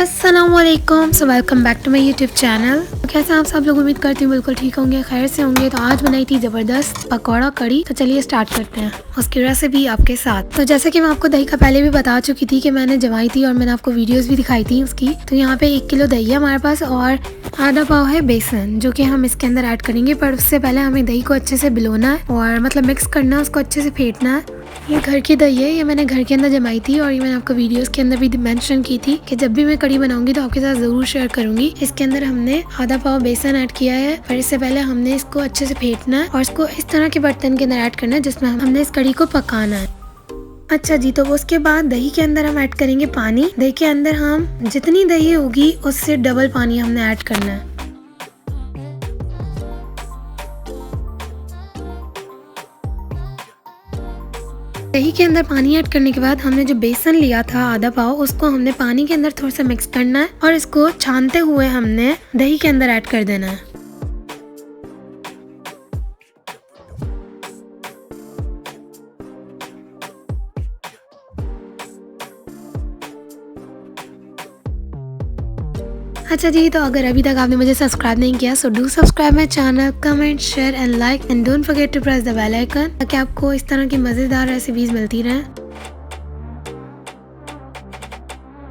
अस्सलामुअलैकुम, so welcome back to my YouTube channel. कैसे आप सब लोग, उम्मीद करती हूँ बिल्कुल ठीक होंगे, खैर से होंगे। तो आज बनाई थी ज़बरदस्त पकौड़ा कड़ी। तो चलिए स्टार्ट करते हैं उसकी रेसिपी आपके साथ। तो जैसे कि मैं आपको दही का पहले भी बता चुकी थी कि मैंने जमाई थी और मैंने आपको वीडियोस भी दिखाई थी उसकी। तो यहाँ पे 1 किलो दही है हमारे पास और आधा पाव है बेसन, जो कि हम इसके अंदर ऐड करेंगे। पर उससे पहले हमें दही को अच्छे से भिगोना है और मतलब मिक्स करना है, उसको अच्छे से फेंटना है। ये घर की दही है, ये मैंने घर के अंदर जमाई थी और ये मैंने आपको वीडियोस के अंदर भी मेंशन की थी कि जब भी मैं कड़ी बनाऊंगी तो आपके साथ जरूर शेयर करूंगी। इसके अंदर हमने आधा पाव बेसन ऐड किया है, पर इससे पहले हमने इसको अच्छे से फेंटना है और इसको इस तरह के बर्तन के अंदर ऐड करना है जिसमें हमने इस कड़ी को पकाना है। अच्छा जी, तो उसके बाद दही के अंदर हम ऐड करेंगे पानी। दही के अंदर हम जितनी दही होगी उससे डबल पानी हमने ऐड करना है। दही के अंदर पानी ऐड करने के बाद हमने जो बेसन लिया था आधा पाव, उसको हमने पानी के अंदर थोड़ा सा मिक्स करना है और इसको छानते हुए हमने दही के अंदर ऐड कर देना है। अच्छा जी, तो अगर अभी तक आपने मुझे सब्सक्राइब नहीं किया so do subscribe my channel, comment, share and like and don't forget to press the bell icon ताकि आपको इस तरह की मज़ेदार रेसिपीज मिलती रहें।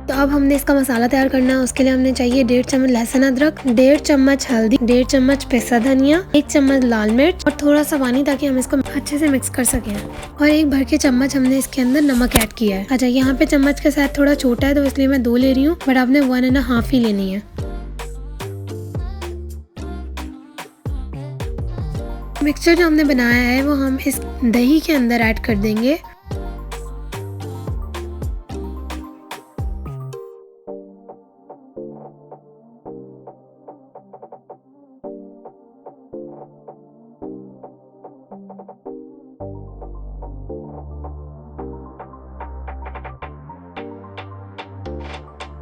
तो अब हमने इसका मसाला तैयार करना है। उसके लिए हमने चाहिए 1.5 चम्मच लहसुन अदरक, 1.5 चम्मच हल्दी, 1.5 चम्मच पिसा धनिया, 1 चम्मच लाल मिर्च और थोड़ा सा पानी ताकि हम इसको अच्छे से मिक्स कर सकें। और 1 भर के चम्मच हमने इसके अंदर नमक ऐड किया है। अच्छा, यहाँ पे चम्मच के साथ थोड़ा छोटा है तो इसलिए मैं 2 ले रही हूँ, बट आपने 1.5 ही लेनी है। मिक्सचर जो हमने बनाया है वो हम इस दही के अंदर ऐड कर देंगे।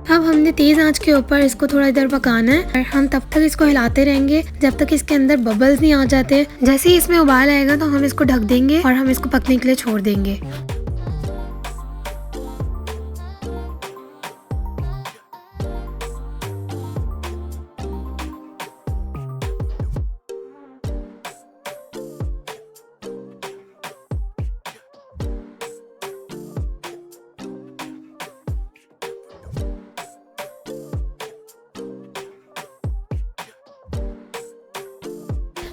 अब हमने तेज आंच के ऊपर इसको थोड़ा देर पकाना है और हम तब तक इसको हिलाते रहेंगे जब तक इसके अंदर बबल्स नहीं आ जाते। जैसे ही इसमें उबाल आएगा तो हम इसको ढक देंगे और हम इसको पकने के लिए छोड़ देंगे।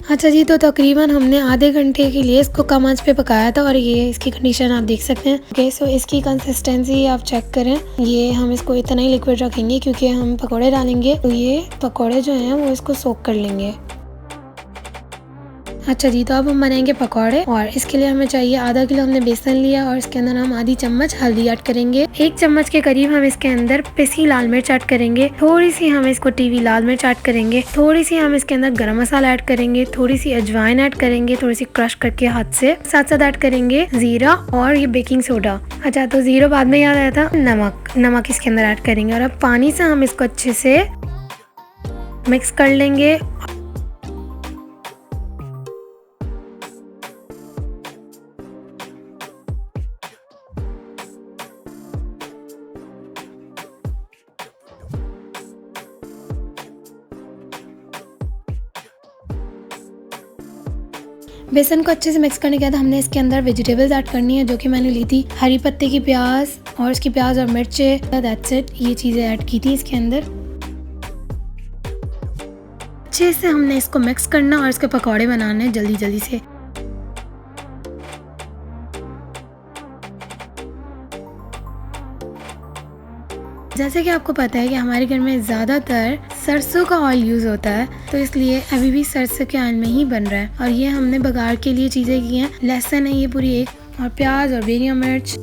अच्छा जी, तो तकरीबन हमने आधे घंटे के लिए इसको कम आंच पे पकाया था और ये इसकी कंडीशन आप देख सकते हैं। ओके, सो इसकी कंसिस्टेंसी आप चेक करें। ये हम इसको इतना ही लिक्विड रखेंगे क्योंकि हम पकोड़े डालेंगे तो ये पकोड़े जो हैं वो इसको सोक कर लेंगे। अच्छा जी, तो अब हम बनाएंगे पकौड़े और इसके लिए हमें चाहिए आधा किलो हमने बेसन लिया और इसके अंदर हम आधी चम्मच हल्दी ऐड करेंगे। 1 चम्मच के करीब हम इसके अंदर पिसी लाल मिर्च ऐड करेंगे। थोड़ी सी हम इसको टीवी लाल मिर्च ऐड करेंगे। थोड़ी सी हम इसके अंदर गरम मसाला ऐड करेंगे। थोड़ी सी अजवाइन ऐड करेंगे, थोड़ी सी क्रश करके हाथ से। साथ साथ ऐड करेंगे जीरा और ये बेकिंग सोडा। अच्छा, तो जीरो बाद में याद आया था, नमक इसके अंदर ऐड करेंगे और अब पानी से हम इसको अच्छे से मिक्स कर लेंगे। बेसन को अच्छे से मिक्स करने के बाद हमने इसके अंदर वेजिटेबल्स ऐड करनी है, जो कि मैंने ली थी हरी पत्ते की प्याज और इसकी प्याज और मिर्चे। दैट्स इट, ये चीज़ें ऐड की थी इसके अंदर। अच्छे से हमने इसको मिक्स करना और इसके पकौड़े बनाने जल्दी जल्दी से। जैसे कि आपको पता है कि हमारे घर में ज़्यादातर सरसों का ऑयल यूज़ होता है, तो इसलिए अभी भी सरसों के ऑयल में ही बन रहा है। और ये हमने बघार के लिए चीज़ें की हैं। लहसुन है ये पूरी 1 और प्याज और बेरिया मिर्च।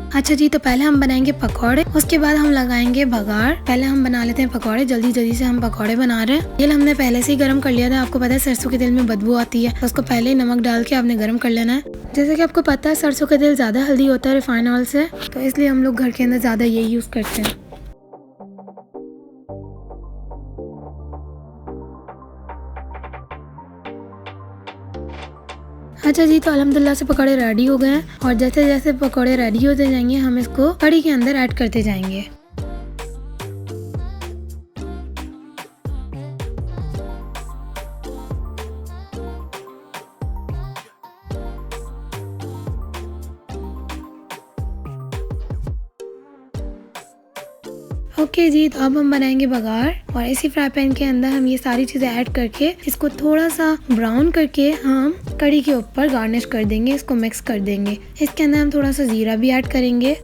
अच्छा जी, तो पहले हम बनाएंगे पकौड़े, उसके बाद हम लगाएंगे बघार। पहले हम बना लेते हैं पकौड़े, जल्दी जल्दी से हम पकौड़े बना रहे हैं। तेल हमने पहले से ही गर्म कर लिया था। आपको पता है सरसों के तेल में बदबू आती है, तो उसको पहले ही नमक डाल के आपने गर्म कर लेना है। जैसे कि आपको पता है सरसों का तेल ज़्यादा हेल्दी होता है रिफाइंड ऑयल से, तो इसलिए हम लोग घर के अंदर ज़्यादा यही यूज़ करते हैं। अच्छा जी, तो अल्हम्दुलिल्लाह से पकौड़े रेडी हो गए हैं और जैसे जैसे पकौड़े रेडी होते जाएंगे हम इसको कड़ी के अंदर ऐड करते जाएंगे। ओके जी, तो अब हम बनाएंगे बघार और इसी फ्राई पैन के अंदर हम ये सारी चीज़ें ऐड करके इसको थोड़ा सा ब्राउन करके हम कढ़ी के ऊपर गार्निश कर देंगे, इसको मिक्स कर देंगे। इसके अंदर हम थोड़ा सा जीरा भी ऐड करेंगे।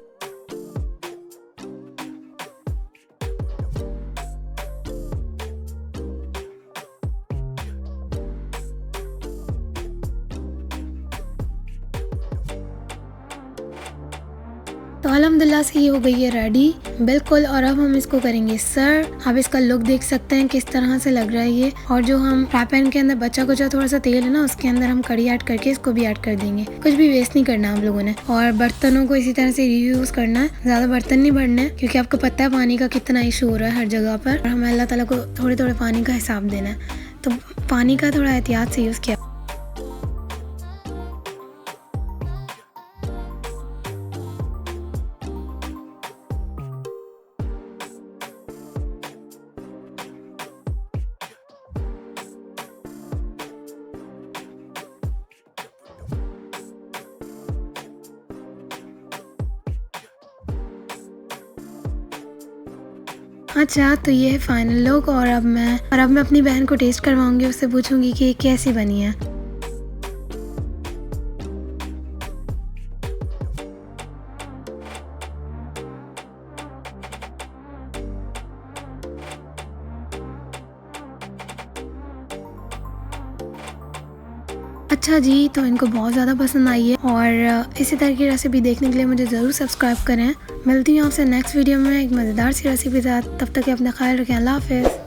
तो अल्हम्दुलिल्लाह से ये हो गई है रेडी बिल्कुल। और अब हम इसको करेंगे सर्व। आप इसका लुक देख सकते हैं किस तरह से लग रहा है ये। और जो हम फ्राई पैन के अंदर बचा कुचा थोड़ा सा तेल है ना, उसके अंदर हम कड़ी ऐड करके इसको भी ऐड कर देंगे। कुछ भी वेस्ट नहीं करना आप लोगों ने। और बर्तनों को इसी तरह से रीयूज करना है, ज्यादा बर्तन नहीं भरने हैं, क्योंकि आपको पता है पानी का कितना इशू हो रहा है हर जगह पर। और हमें अल्लाह ताला को थोड़े थोड़े पानी का हिसाब देना है, तो पानी का थोड़ा एहतियात से यूज किया। अच्छा, तो ये है फाइनल लुक। और अब मैं अपनी बहन को टेस्ट करवाऊंगी, उससे पूछूंगी कि ये कैसी बनी है। अच्छा जी, तो इनको बहुत ज़्यादा पसंद आई है और इसी तरह की रेसिपी देखने के लिए मुझे ज़रूर सब्सक्राइब करें। मिलती हूँ आपसे नेक्स्ट वीडियो में एक मज़ेदार सी रेसिपी के साथ। तब तक अपना ख्याल रखें। अल्लाह हाफ़िज़।